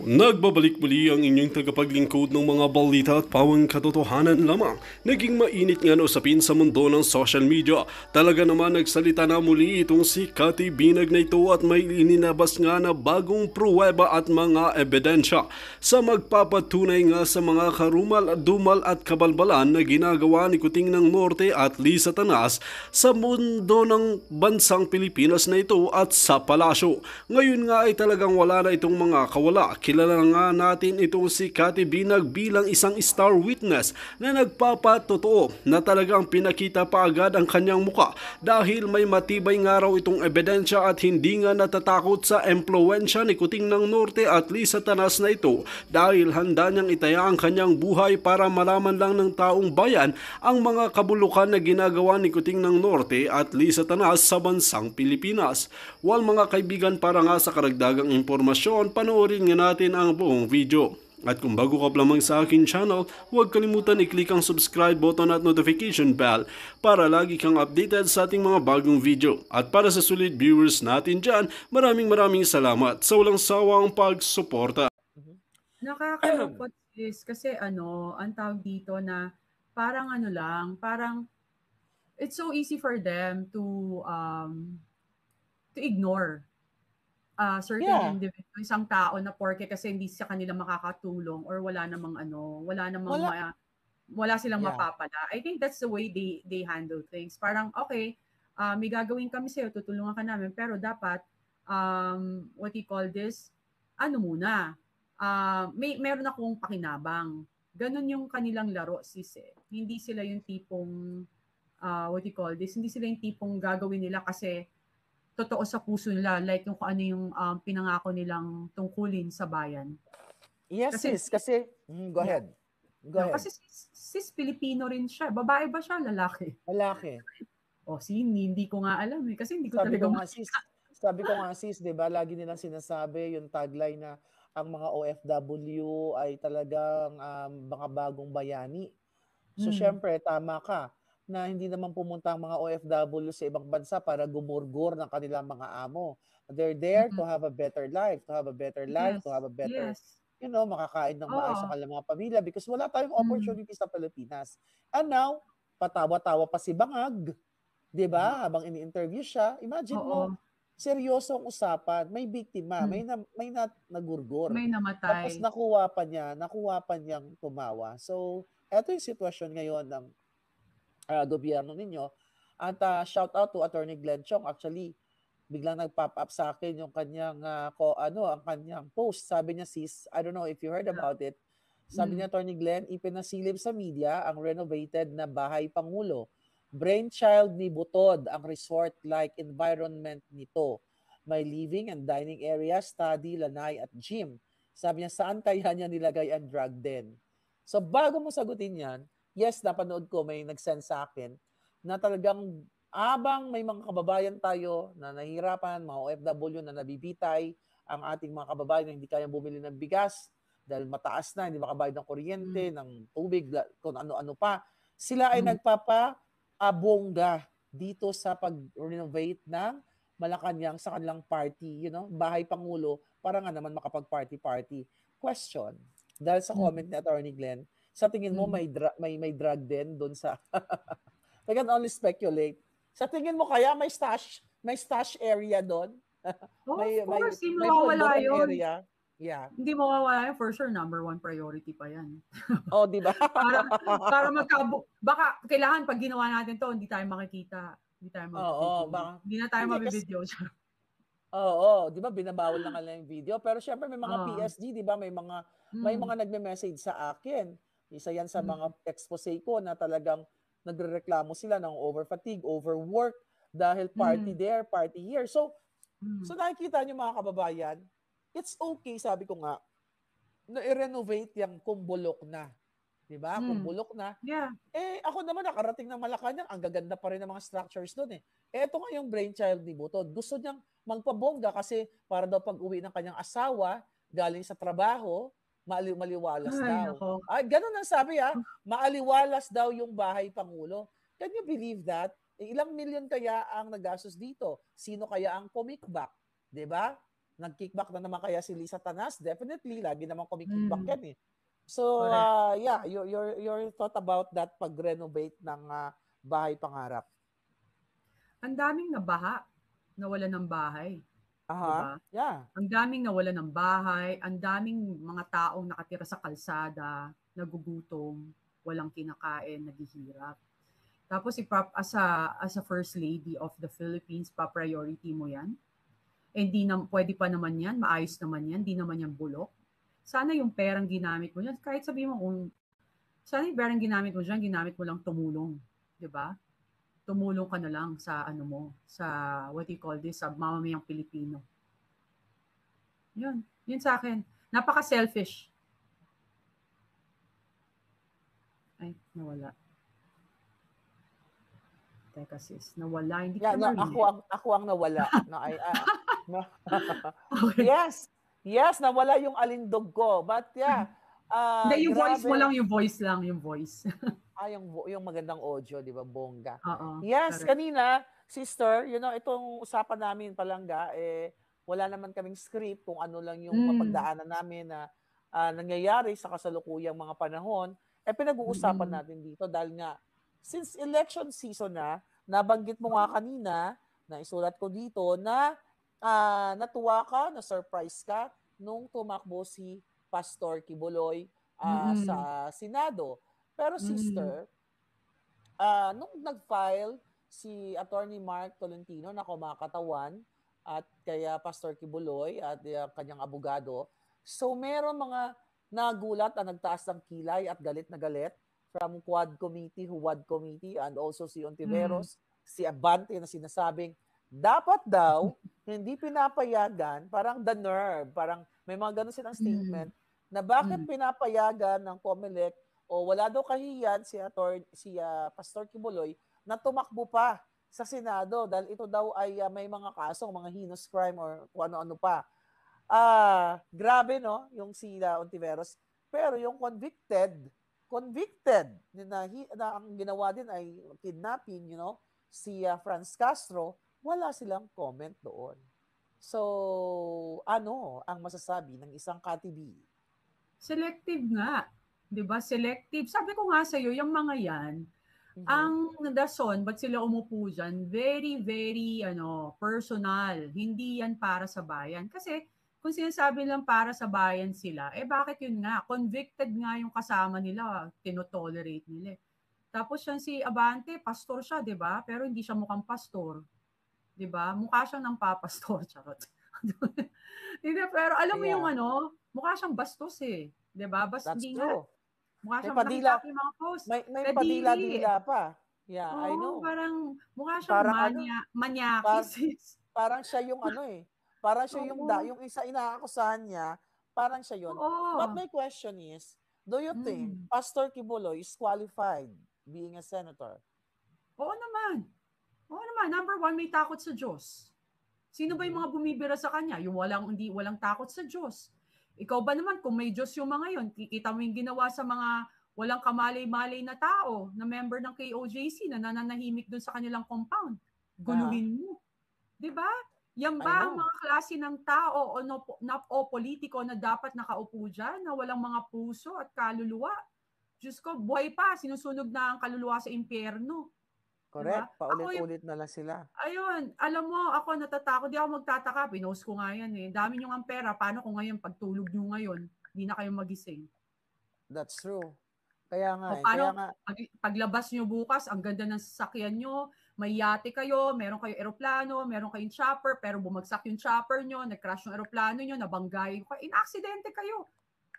Nagbabalik muli ang inyong tagapaglingkod ng mga balita at pawang katotohanan lamang. Naging mainit nga na usapin sa mundo ng social media. Talaga naman nagsalita na muli itong si Cathy Binag na ito at may ininabas nga na bagong pruweba at mga ebidensya sa magpapatunay nga sa mga karumal-dumal at kabalbalan na ginagawa ni Kuting ng Norte at Lisa Tanas sa mundo ng bansang Pilipinas na ito at sa palasyo. Ngayon nga ay talagang wala na itong mga kawala. Kilala nga natin itong si Cathy Binag bilang isang star witness na nagpapatotoo na talagang pinakita pa agad ang kanyang muka dahil may matibay nga raw itong ebidensya at hindi nga natatakot sa empluwensya ni Kuting ng Norte at Lisa Tanas na ito dahil handa niyang itaya ang kanyang buhay para malaman lang ng taong bayan ang mga kabulukan na ginagawa ni Kuting ng Norte at Lisa Tanas sa bansang Pilipinas. While mga kaibigan, para nga sa karagdagang impormasyon, panoorin nga natin ang buong video. At kung bago ka lamang sa akin channel, huwag kalimutan i-click ang subscribe button at notification bell para lagi kang updated sa ating mga bagong video. At para sa solid viewers natin dyan, maraming salamat sa walang sawang pagsuporta. Nakakalungkot is kasi ang tawag dito na parang parang it's so easy for them to ignore certain individual, isang tao na porke kasi hindi sa kanila makakatulong or wala silang mapapala. I think that's the way they handle things. Parang okay, may gagawin kami sa'yo, tutulungan ka namin, pero dapat what you call this, muna, meron akong pakinabang. Ganun yung kanilang laro, sis. Hindi sila yung tipong what you call this, hindi sila yung tipong gagawin nila kasi totoo sa puso nila, like yung kung ano yung pinangako nilang tungkulin sa bayan. Yes, sis. Kasi, go ahead. Go ahead. Kasi sis Pilipino rin siya. Babae ba siya? Lalaki? Lalaki. Hindi ko nga alam eh. Kasi hindi ko talaga Sabi ko nga sis, di ba, lagi nilang sinasabi yung tagline na ang mga OFW ay talagang mga bagong bayani. So, syempre, tama ka na hindi naman pumunta ang mga OFW sa ibang bansa para gumurgur ng kanilang mga amo. They're there to have a better life, to have a better makakain ng maayos sa kanilang mga pamilya because wala tayong opportunity sa Pilipinas. And now, patawa-tawa pa si Bangag, di ba? Habang ini-interview siya, imagine mo, seryosong usapan, may biktima, may nagurgur. May namatay. Tapos nakuha pa niyang tumawa. So, eto yung sitwasyon ngayon ng gobyerno ninyo. At shout out to Attorney Glenn Chong. Actually, biglang nag-pop up sa akin yung kanyang ang kanyang post. Sabi niya, sis, I don't know if you heard about it. Sabi niya, Attorney Glenn, ipinasilip sa media ang renovated na Bahay Pangulo. Brainchild ni Butod ang resort-like environment nito. May living and dining area, study, lanay at gym. Sabi niya, saan kaya niya nilagay ang drug den? So bago mo sagutin yan, yes, napanood ko, may nag-send sa akin na talagang abang may mga kababayan tayo na nahihirapan, mga OFW na nabibitay, ang ating mga kababayan na hindi kayang bumili ng bigas dahil mataas na, hindi makabayad ng kuryente, ng tubig, kung ano-ano pa. Sila ay nagpapa-abongga dito sa pag-renovate ng Malacanang sa kanilang party, Bahay Pangulo, para nga naman makapag-party-party. Question, dahil sa comment ni Attorney Glenn, sa tingin mo may drug din doon sa I can only speculate. Sa tingin mo kaya may stash area doon? Of course, hindi mawawala yun. Area. Yeah. Hindi mawawala yun, for sure, number 1 priority pa yan. Di ba? para baka kailangan pag ginawa natin to, hindi tayo makikita. Hindi tayo mag-video. Hindi na tayo mabibideo. Di ba binabawal na nga lang yung video, pero syempre may mga PSD, di ba? May mga nagme-message sa akin. Isa yan sa mga expose ko na talagang nagrereklamo sila ng over-fatigue, overwork, dahil party there, party here. So nakikita niyo mga kababayan, it's okay, sabi ko nga, na i-renovate yung kumbulok na. Diba? Kumbulok na. Yeah. Ako naman nakarating ng Malacanang, ang gaganda pa rin ng mga structures doon . Ito nga yung brainchild ni Butod. Gusto niyang magpabongga kasi para daw pag-uwi ng kanyang asawa, galing sa trabaho, maliwalas daw. Ganun ang sabi maaliwalas daw yung Bahay Pangulo. Can you believe that? Ilang milyon kaya ang nagastos dito? Sino kaya ang pumikbak? 'Di ba? nag-kickback na naman kaya si Lisa Tanas? Definitely, lagi naman kumikickback yan eh. So, Correct. yeah, your thought about that pag-renovate ng bahay pangarap. Ang daming nabaha, nawala ng bahay, 'di ba? Yeah. Ang daming nawala ng bahay, ang daming mga taong nakatira sa kalsada, nagugutom, walang kinakain, naghihirap. Tapos as a first lady of the Philippines, pa-priority mo 'yan. Eh, pwede pa naman 'yan, maayos naman 'yan, di naman 'yan bulok. Sana yung perang ginamit mo diyan, kahit sabihin mo kung sana yung perang ginamit mo diyan, ginamit mo lang tumulong, 'di ba? Tumulong ka na lang sa ano mo, sa what do you call this, sa mamamayang Pilipino. Yun sa akin. Napaka-selfish. Ay, nawala. Teka sis, nawala. Hindi Yeah, ka no, marinig. ako ang nawala. No, no. Okay. Yes, nawala yung alindog ko. But yeah, Hindi, yung voice mo grabe. lang, yung voice lang, yung voice. Yung magandang audio, di ba, bongga. Oo, Yes, correct. kanina, sister, itong usapan namin palangga, wala naman kaming script kung ano lang yung mapagdaanan namin na nangyayari sa kasalukuyang mga panahon. Pinag-uusapan Mm-mm. natin dito dahil nga, since election season na, nabanggit mo nga kanina, na isulat ko dito, na natuwa ka, na-surprise ka, nung tumakbo si Pastor Kibuloy Mm-mm. sa Senado. Pero Mm-mm. sister, nung nag-file si Attorney Mark Tolentino na kumakatawan at kaya Pastor Kibuloy at kanyang abogado, so meron mga nagulat na nagtaas ng kilay at galit na galit from Quad Committee, Huwad Committee, and also si Mm-mm. Ontiveros, si Abante na sinasabing dapat daw hindi pinapayagan, parang the nerve, parang may mga ganun silang Mm-mm. statement na bakit Mm-mm. pinapayagan ng COMELEC o wala daw kahiyan si Pastor Kibuloy na tumakbo pa sa Senado dahil ito daw ay may mga kasong mga heinous crime or kung ano-ano pa. Grabe no, yung si Ontiveros. Pero yung convicted na ang ginawa din ay kidnapping, si Franz Castro, wala silang comment doon. So, ano ang masasabi ng isang KTV? Selective nga. 'Di ba? Selective. Sabi ko nga sa'yo, yung mga yan, ang dason, ba't sila umupo dyan, very, very, personal. Hindi yan para sa bayan. Kasi, kung sinasabi lang para sa bayan sila, bakit yun nga? Convicted nga yung kasama nila, tinotolerate nila. Tapos yan si Abante, pastor siya, di ba? Pero hindi siya mukhang pastor. Di ba? Mukha siyang nang papastor, charot. Hindi, pero alam mo yung Yeah, mukha siyang bastos eh. Di ba? that's Hindi nga. true. Mukha May siyang, nakita padila, ko yung mga post. may Kadiri. padila-dila pa. Yeah, I Oo, know. parang mukha siyang Parang ano, manyakis. par, parang siya yung parang siya Oo. yung isa inaakusahan niya, parang siya yun. But Oo. my question is, do you think Mm. Pastor Kibuloy is qualified being a senator? Oo naman. Oo naman. Number one, may takot sa Diyos. Sino ba yung mga bumibira sa kanya? Yung walang takot sa Diyos. Ikaw ba naman, kung may Diyos yung mga yon, kikita mo yung ginawa sa mga walang kamalay-malay na tao na member ng KOJC na nananahimik dun sa kanilang compound. Guluhin mo. Di ba? Yan I ba ang know. mga klase ng tao o politiko na dapat nakaupo dyan na walang mga puso at kaluluwa? Diyos ko, buhay pa, sinusunog na ang kaluluwa sa impyerno. Diba? Correct. Ako Paulit-ulit na lang sila. ayun, alam mo, ako natatakot, di ako magtataka, pinost ko nga yan eh. Dami nyo ang pera, paano kung ngayon, pagtulog nyo ngayon, di na kayo magising? That's true. Kaya nga O Kaya paano, nga, paglabas nyo bukas, ang ganda ng sasakyan nyo, may yate kayo, meron kayo eroplano, meron kayong chopper, pero bumagsak yung chopper nyo, nag-crash yung eroplano nyo, nabanggay, in-aksidente kayo.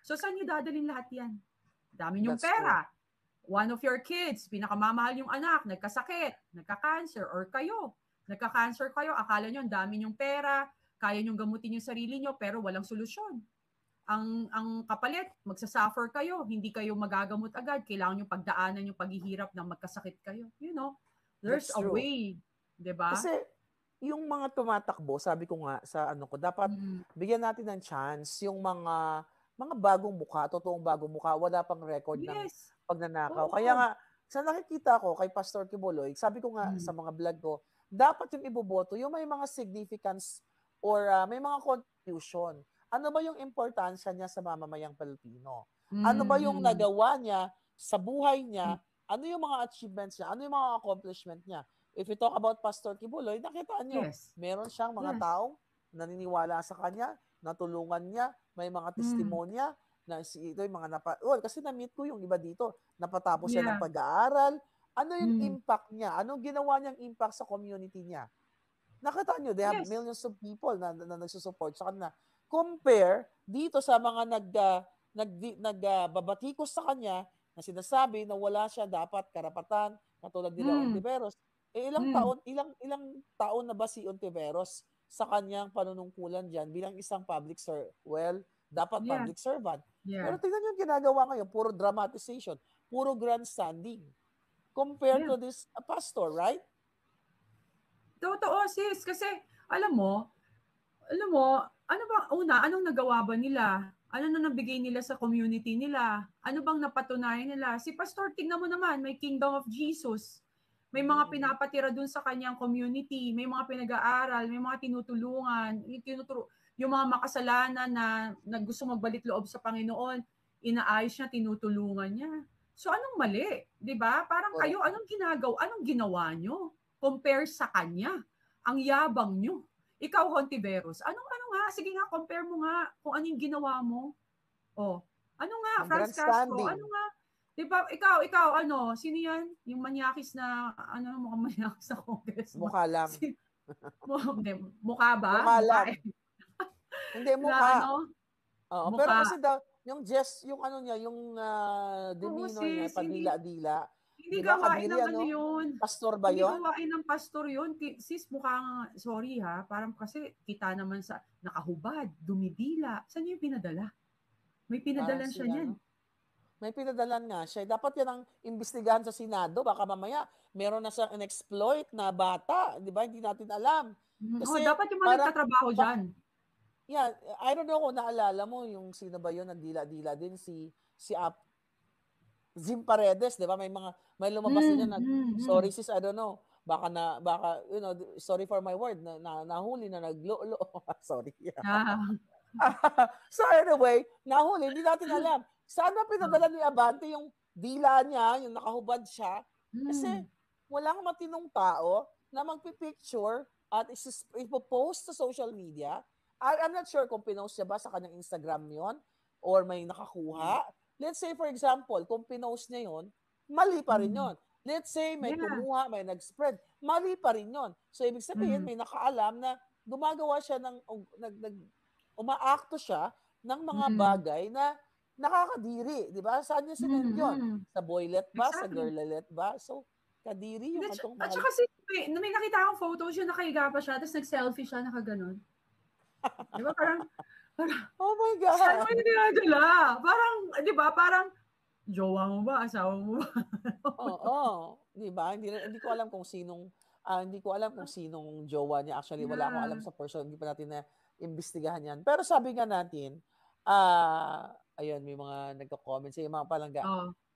So saan nyo dadalhin lahat yan? Dami nyong that's true. pera. One of your kids, pinakamamahal yung anak, nagkasakit, nagka-cancer, or kayo, nagka-cancer kayo, akala nyo ang dami nyong pera, kaya nyong gamutin yung sarili nyo, pero walang solusyon. Ang kapalit, magsasuffer kayo, hindi kayo magagamot agad, kailangan nyo pagdaanan yung paghihirap na magkasakit kayo. There's That's a true. way, 'di ba? Kasi yung mga tumatakbo, sabi ko nga sa ko, dapat bigyan natin ng chance yung mga bagong mukha, totoong bagong mukha, wala pang record ng Yes. pagnanakaw. Oo. Kaya nga, sa nakikita ko kay Pastor Kibuloy, sabi ko nga sa mga vlog ko, dapat yung iboboto, yung may mga significance or may mga contribution? Ano ba yung importansya niya sa mamamayang Pilipino? Ano ba yung nagawa niya sa buhay niya? Ano yung mga achievements niya? Ano yung mga accomplishment niya? If we talk about Pastor Kibuloy, nakitaan nyo, Yes. meron siyang mga Yes. taong naniniwala sa kanya, natulungan niya, may mga testimonya, na ito yung mga kasi na-meet ko yung iba dito, napatapos siya ng pag-aaral. Ano yung impact niya? Anong ginawa niyang impact sa community niya? Nakita nyo, they have millions of people na nagsusupport sa kanila. Compare dito sa mga nagbabatikos sa kanya na sinasabi na wala siya dapat karapatan, katulad nila Ontiveros. Ilang taon na ba si Ontiveros sa kanyang panunungkulan diyan bilang isang public public servant. Pero tingnan niyo yung ginagawa ngayon, puro dramatization, puro grandstanding compared to this pastor, right? Totoo, sis. Kasi, alam mo, anong nagawa ba nila? Ano na nabigay nila sa community nila? Ano bang napatunayan nila? Si Pastor, tingnan mo naman, may Kingdom of Jesus. May mga pinapatira dun sa kanyang community. May mga pinag-aaral, may mga tinutulungan. Yung mga makasalanan na gusto magbalik loob sa Panginoon, inaayos niya, tinutulungan niya. So, anong mali? Diba? Parang kayo, anong ginawa nyo? Compare sa kanya. Ang yabang nyo. Ikaw, Hontiveros, ano nga? Sige nga, compare mo nga kung anong ginawa mo. Ano nga, Franz Castro, ano nga? Diba, ikaw, sino yan? Yung manyakis na, mukhang manyakis na congressman. Mukha lang. Mukha ba? Mukha lang. Hindi, mukha. Mukha. Pero kasi yung niya, yung demeanor niya, padila-dila. Hindi gawain ng yun. Pastor ba yun? Hindi gawain ng pastor yun. Sis, mukhang, sorry ha, parang kasi kita naman sa nakahubad, dumidila. Saan yung pinadala? May pinadalan siya niyan. May pinadalan nga siya. Dapat yan ang imbestigahan sa Senado. Baka mamaya, meron na siyang in-exploit na bata. Di ba? Hindi natin alam. Kasi, dapat yung mga nagtatrabaho dyan. Yeah, I don't know kung naalala mo yung sino ba yun, nagdila-dila din si Zim Paredes, 'di ba? May lumabas din sorry sis, I don't know. Baka sorry for my word, nahuli na naglolo. Sorry. So anyway, nahuli, hindi natin alam. Sana pinadala ni Abante yung dila niya, yung nakahubad siya. Kasi walang matinong tao na magpipicture at ipopost sa social media. I'm not sure kung pinost niya ba sa kanyang Instagram yon or may nakakuha. Let's say, for example, kung pinost niya yon, mali pa rin yon. Let's say, may kumuha, may nag-spread, mali pa rin yon. So, ibig sabihin, may nakaalam na gumagawa siya umaakto siya ng mga bagay na nakakadiri. Di ba? Saan niya sinend yun? Sa boylet ba? Sa girllet ba? So, kadiri yung atong mga... At saka may nakita akong photo siya, nakahiga pa siya, tapos nag-selfie siya, nakaganon. Di ba? Parang, oh my God. Saan mo yung dinadala? Parang, di ba? Parang, jowa mo ba? Asawa mo ba? Oo. Di ba? Hindi ko alam kung sinong, jowa niya. Actually, wala akong alam sa person. Hindi pa natin na imbestigahan yan. Pero sabi nga natin, ayun, may mga nagko-comment. Yung mga palangga,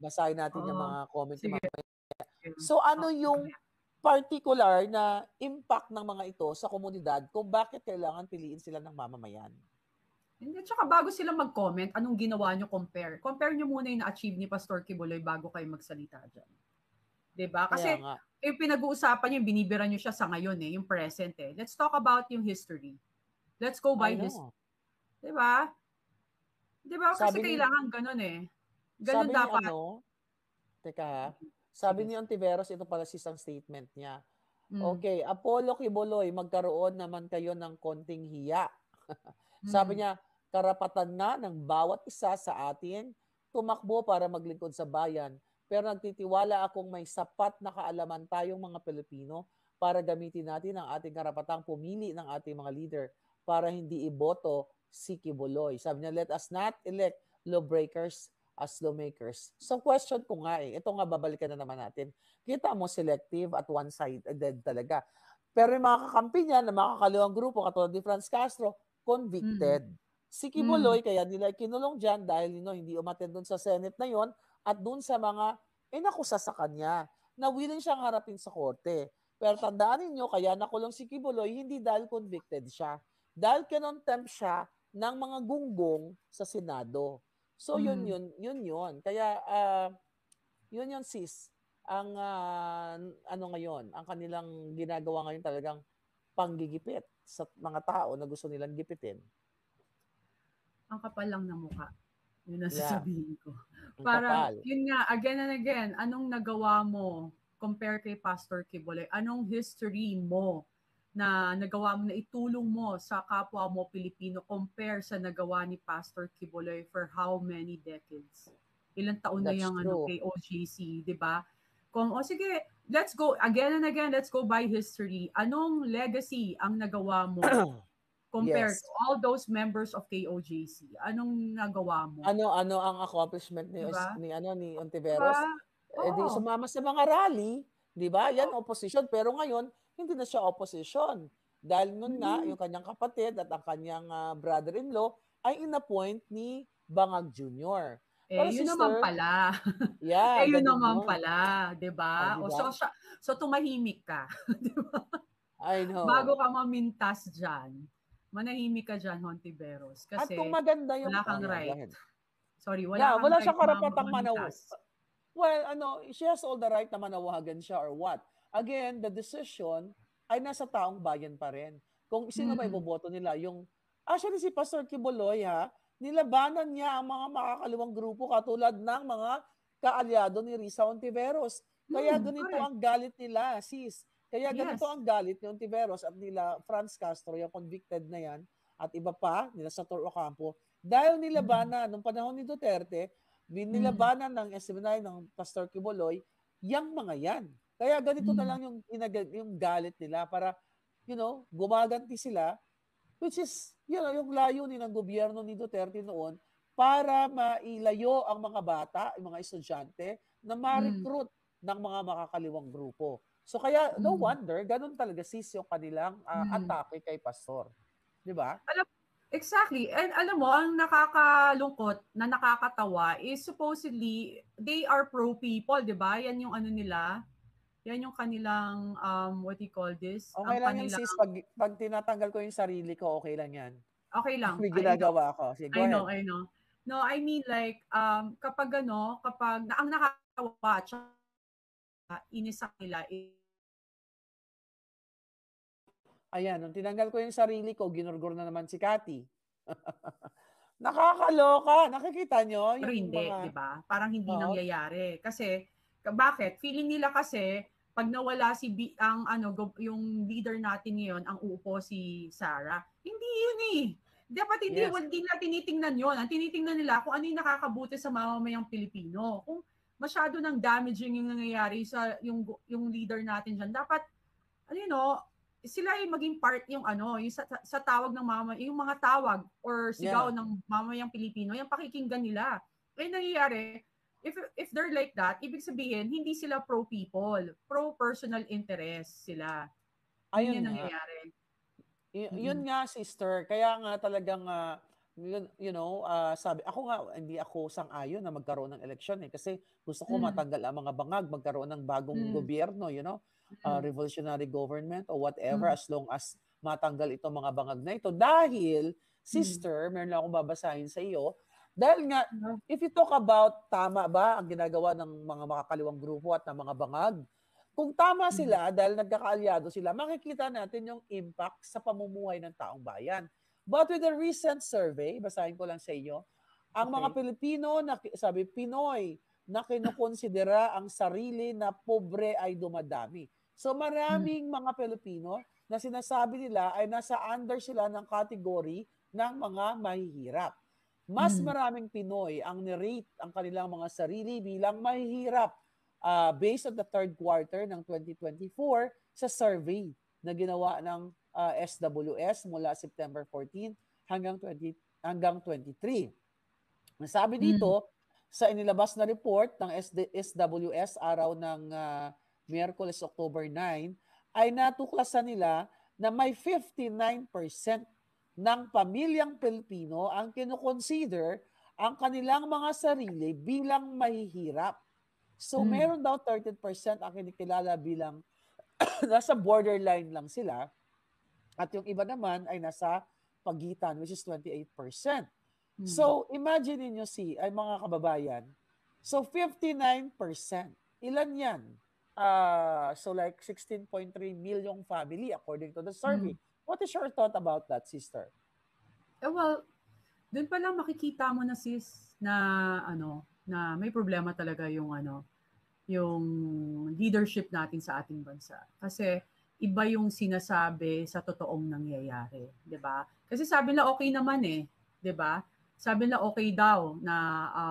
basahin natin yung mga comment. So, ano yung particular na impact ng mga ito sa komunidad kung bakit kailangan piliin sila ng mamamayan? Hindi, tsaka bago sila mag-comment, anong ginawa nyo compare? Compare nyo muna yung na-achieve ni Pastor Kibuloy bago kayo magsalita dyan. Diba? Kasi yung pinag-uusapan nyo, binibira nyo siya sa ngayon yung present Let's talk about yung history. Let's go by history. Diba? Diba? Kasi kailangan ganun Ganun sabi dapat. Sabi ni Ontiveros, ito pala isang statement niya. Okay, Apollo Kibuloy, magkaroon naman kayo ng konting hiya. Sabi niya, karapatan na ng bawat isa sa atin tumakbo para maglingkod sa bayan. Pero nagtitiwala akong may sapat na kaalaman tayong mga Pilipino para gamitin natin ang ating karapatang pumili ng ating mga leader para hindi iboto si Kibuloy. Sabi niya, let us not elect lawbreakers as lawmakers. So question ko nga ito nga babalikan na naman natin. Kita mo selective at one-sided talaga. Pero yung mga kakampi niya na makakaliwang grupo katulad ni Franz Castro, convicted. Si Kibuloy, kaya nila kinulong dyan dahil hindi umattend doon sa Senate na yon at doon sa mga inakusa sa kanya na willing siyang harapin sa korte. Pero tandaan ninyo, kaya nakulong si Kibuloy, hindi dahil convicted siya. dahil kinontempt siya ng mga gunggong sa Senado. So yun. Kaya yun sis, ang ano ngayon, ang kanilang ginagawa ngayon talagang panggigipit sa mga tao na gusto nilang gipitin. Ang kapal lang na mukha. Yun ang Yeah. sasabihin ko. Ang Parang, kapal. yun nga, again and again, anong nagawa mo compare kay Pastor Kibuloy? Anong history mo na nagawa mo na itulong mo sa kapwa mo Pilipino compare sa nagawa ni Pastor Kibuloy for how many decades? Ilang taon na That's yung true. kay OJC, di ba? Kung, sige, let's go, again and again, let's go by history. Anong legacy ang nagawa mo compared Yes. to all those members of KOJC? Anong nagawa mo? Ano ang accomplishment ni Diba? ni Ontiveros? Diba? Di sumama sa mga rally, 'di ba? Yan opposition, pero ngayon hindi na siya opposition. Dahil nun nga yung kanyang kapatid at ang kanyang brother-in-law ay inappoint ni Bangag Jr. Pero Yun naman sister, pala. yeah, Yun ganun naman yun. pala, 'di ba? Diba? So tumahimik ka, 'di ba? I know. Bago ka mamintas diyan, manahimik ka diyan, Hontiveros, At kasi kung maganda yung wala kang go right. ahead. Sorry, wala kang Wala right siyang karapatang mamintas. Well, she has all the right na manawagan siya or what. Again, the decision ay nasa taong bayan pa rin. Kung sino ba iboboto nila, actually si Pastor Kibuloy nilabanan niya ang mga makakaliwang grupo katulad ng mga kaalyado ni Risa Ontiveros. Kaya ganito Correct. ang galit nila, sis. Kaya ganito Yes. ang galit ni Ontiveros at nila Franz Castro, yung convicted na yan, at iba pa, nila Sator Ocampo, dahil nilabanan, nung panahon ni Duterte, nilabanan ng SMNI, ng Pastor Kibuloy, yung mga yan. Kaya ganito na lang yung galit nila para, gumaganti sila, which is, yung layunin ng gobyerno ni Duterte noon para mailayo ang mga bata, yung mga estudyante, na ma-recruit ng mga makakaliwang grupo. So kaya, no wonder, ganun talaga sis yung kanilang atake kay Pastor. Di ba? Exactly. And alam mo, ang nakakalungkot na nakakatawa is supposedly they are pro people, di ba? Yan yung ano nila. Yan yung kanilang, what do you call this? Okay Ang lang yan kanilang, sis, pag tinatanggal ko yung sarili ko, okay lang yan. okay lang. May ginagawa ako. Sige, go ahead. I know. No, I mean like, kapag ang nakakatawa at inisa nila, Ayan, nung tinanggal ko yung sarili ko, ginurgur na naman si Cathy. Nakakaloka. Nakikita nyo? pero Yung hindi, mga... di ba? Parang hindi nangyayari. Kasi, bakit? Feeling nila kasi, pag nawala yung leader natin ngayon, ang uupo si Sarah. Hindi yun eh. Dapat hindi, Yes. hindi nila tinitingnan yun. Ang tinitingnan nila kung ano yung nakakabuti sa mamamayang Pilipino. Kung masyado ng damaging yung nangyayari sa yung leader natin dyan, dapat, sila ay maging part yung sa tawag ng yung mga tawag or sigaw ng mamayang Pilipino, yung pakikinggan nila. Kaya nangyayari, if they're like that, ibig sabihin, hindi sila pro people, pro personal interest sila. Ayun yung nangyayari. Yun nga, sister. Kaya nga talagang, sabi, ako nga, hindi ako sang-ayon na magkaroon ng eleksyon kasi gusto ko matanggal ang mga bangag, magkaroon ng bagong gobyerno, revolutionary government or whatever, as long as matanggal itong mga bangag na ito. Dahil, sister, meron lang akong babasahin sa iyo, dahil nga, if you talk about tama ba ang ginagawa ng mga makakaliwang grupo at ng mga bangag, kung tama sila, dahil nagkakaalyado sila, makikita natin yung impact sa pamumuhay ng taong bayan. But with a recent survey, basahin ko lang sa iyo, ang mga Pilipino, Pinoy, na kinukonsidera ang sarili na pobre ay dumadami. So maraming mga Pilipino na sinasabi nila ay nasa under sila ng category ng mga mahihirap. Mas maraming Pinoy ang nirate ang kanilang mga sarili bilang mahihirap based on the third quarter ng 2024 sa survey na ginawa ng SWS mula September 14 hanggang 23. Nasabi dito sa inilabas na report ng SWS araw ng Miyerkules, October 9, ay natuklasan nila na may 59% ng pamilyang Pilipino ang kinukonsider ang kanilang mga sarili bilang mahihirap. So meron daw 30% ang kinikilala bilang nasa borderline lang sila at yung iba naman ay nasa pagitan, which is 28%. So, imagine niyo ay mga kababayan, so 59%, ilan yan? So like 16.3 million family according to the survey. What is your thought about that, sister? Well, doon pa lang makikita mo na sis na na may problema talaga yung yung leadership natin sa ating bansa. Kasi iba yung sinasabi sa totoong nangyayari, 'di ba? Kasi sabi nila okay naman 'di ba? Sabi nila okay daw na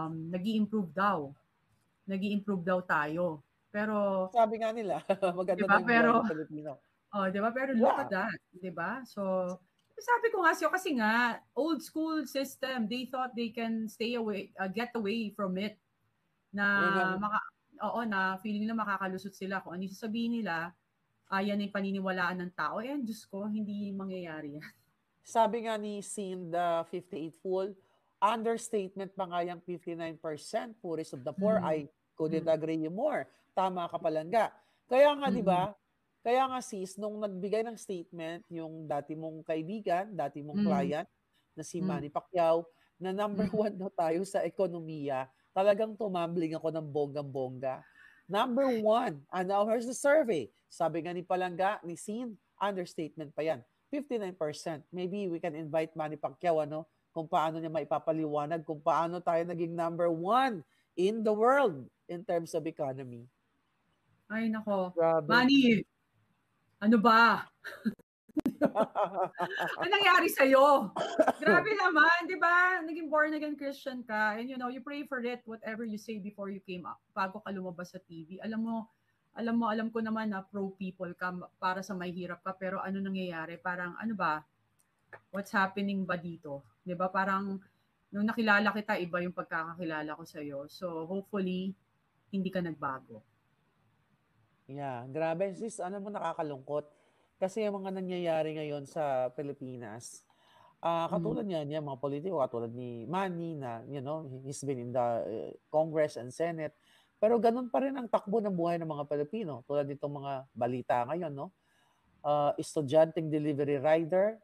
nag-i-improve daw. Nag-i-improve daw tayo. Pero sabi nga nila, maganda diba? na yung buhay ng Pilipino. Diba? Pero look at that, diba? So, sabi ko nga siya, kasi nga, old school system, they thought they can stay away, get away from it. Na, na feeling nila makakalusot sila. Kung ano yung sasabihin nila, yan yung paniniwalaan ng tao. Diyos ko, hindi mangyayari yan. Sabi nga ni Scene the 58 Fool, understatement pa nga yung 59%, poorest of the poor, I couldn't agree more. Tama ka palangga. Kaya nga, di ba? Kaya nga sis, nung nagbigay ng statement, yung dati mong kaibigan, dati mong client, na si Manny Pacquiao, na number 1 daw tayo sa ekonomiya, talagang tumambling ako ng bonggang-bongga. Number 1, and now here's the survey. Sabi nga ni Palangga, ni Scene, understatement pa yan. 59%. Maybe we can invite Manny Pacquiao, kung paano niya maipapaliwanag, kung paano tayo naging number 1 in the world in terms of economy. Ay, nako. Grabe. Manny, ano ba? Ano nangyari sa'yo? Grabe naman, di ba? Naging born again Christian ka. And you pray for it, whatever you say before you came up, bago ka lumabas sa TV. Alam ko naman na pro people ka, para sa may hirap ka, pero ano nangyayari? Parang ano ba? What's happening ba dito? Di ba? Parang nung nakilala kita, iba yung pagkakakilala ko sa'yo. So hopefully, hindi ka nagbago. Yeah, grabe sis, alam mo nakakalungkot. Kasi yung mga nangyayari ngayon sa Pilipinas, katulad niya, mga politiko, katulad ni Manny na, he's been in the Congress and Senate. Pero ganun pa rin ang takbo ng buhay ng mga Pilipino. Tulad nitong mga balita ngayon, estudyanteng delivery rider,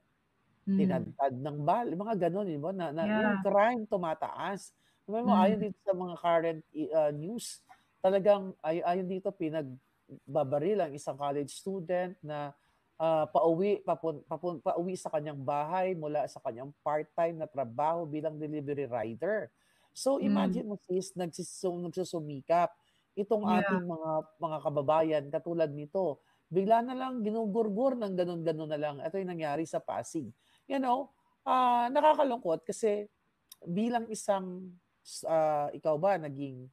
tinadtad ng mga ganun, yung crime tumataas. Ayon dito sa mga current news, talagang ayon dito pinagbabaril ang isang college student na pauwi sa kanyang bahay mula sa kanyang part-time na trabaho bilang delivery rider. So imagine mo sis, nagsusumikap itong ating mga kababayan katulad nito. Bigla na lang ginugurgur ng ganun-ganun na lang. Ito yung nangyari sa Pasig. Nakakalungkot kasi bilang isang ikaw ba naging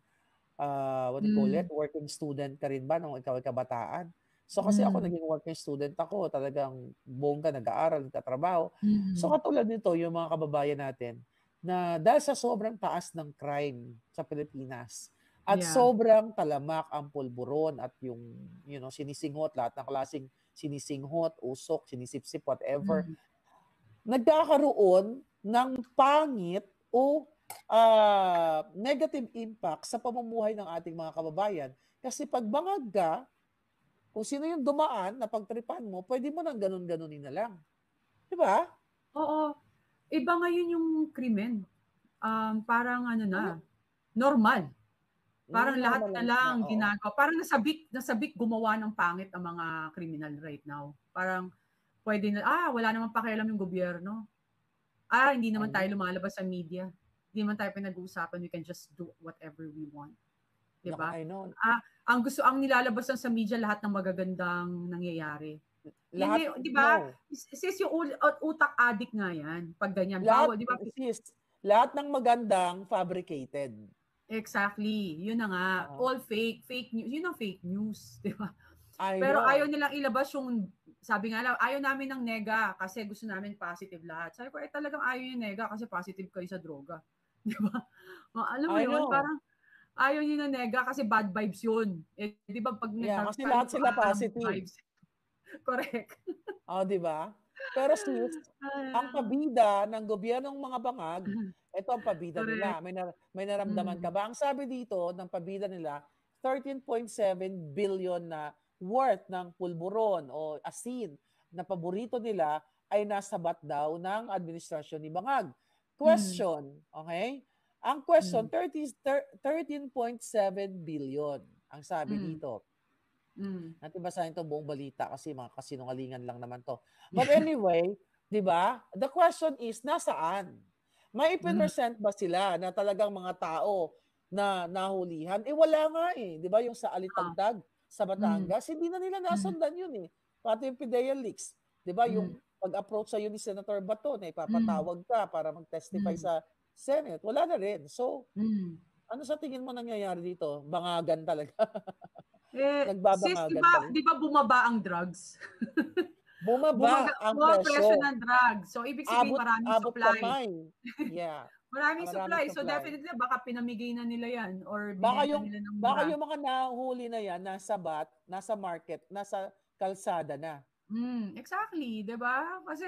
what do you call it, working student ka rin ba nung ikaw ay kabataan? So kasi ako naging working student ako, talagang bongga, nag-aaral, nagtatrabaho. So katulad nito, yung mga kababayan natin, na dahil sa sobrang taas ng crime sa Pilipinas, at sobrang talamak ang pulburon at yung, sinisinghot, lahat ng klaseng sinisinghot, usok, sinisipsip, whatever, nagkakaroon ng pangit o negative impact sa pamumuhay ng ating mga kababayan. Kasi pag bangag ka, kung sino yung dumaan na pagtripan mo, pwede mo nang ganun-ganunin na lang. Di ba? Oo. Iba ngayon yung krimen. Parang normal. Parang lahat na lang ginagawa. Parang nasabik gumawa ng pangit ang mga criminal right now. Parang pwede na, wala naman pakialam yung gobyerno. Hindi naman tayo lumalabas sa media. Hindi naman tayo pinag-uusapan. We can just do whatever we want. Diba? I know. Ang nilalabas lang sa media, lahat ng magagandang nangyayari. Lahat, di ba? Sis, yung utak addict nga yan. Pag ganyan. Lahat, di ba? Sis, lahat ng magandang fabricated. Exactly. Yun na nga. All fake news. Yun ang fake news. Di ba? Pero ayaw nilang ilabas yung, sabi nga lang, ayaw namin ng nega kasi gusto namin positive lahat. Sabi ko, talagang ayaw yung nega kasi positive kayo sa droga. Di ba? Alam mo yun, parang ayaw nyo na nega kasi bad vibes yun. Di ba pag kasi lahat sila positive. Vibes. Correct. Di ba? Pero sis, ang pabida ng gobyernong mga bangag, ito ang pabida nila. May naramdaman ka ba? Ang sabi dito ng pabida nila, 13.7 billion na worth ng pulburon o asin na paborito nila ay nasabat daw ng administrasyon ni Bangag. Mm. Question, okay? Ang question, Mm. 13.7 billion ang sabi Mm. dito. Mm. Natin basahin ito buong balita kasi mga kasinungalingan lang naman to. But anyway, di ba? The question is, nasaan? May Mm. present ba sila na talagang mga tao na nahulihan? Wala nga eh. Di ba yung sa Alitagtag, sa Mm. Batangas, hindi na nila Mm. nasundan yun eh. Pati yung PIDEA leaks. Di ba yung Mm. pag-approach sa'yo ni Senator Bato na Mm. ipapatawag ka para mag-testify Mm. sa Senate, wala na rin. So, Mm. ano sa tingin mo nangyayari dito? Bangagan talaga. Sis, Nagbabangagan talaga. di ba bumaba ang drugs? Bumaba ang Bumaba presyo presyo. ng drugs. So, ibig sabihin maraming Abot supply. kamay. Yeah. Maraming supply. Maraming So, supply. definitely, baka pinamigay na nila yan or Baka binenta yung, nila ng baka mura. yung mga nahuli na yan, nasa bat, nasa market, nasa kalsada na. Exactly, 'di ba? Kasi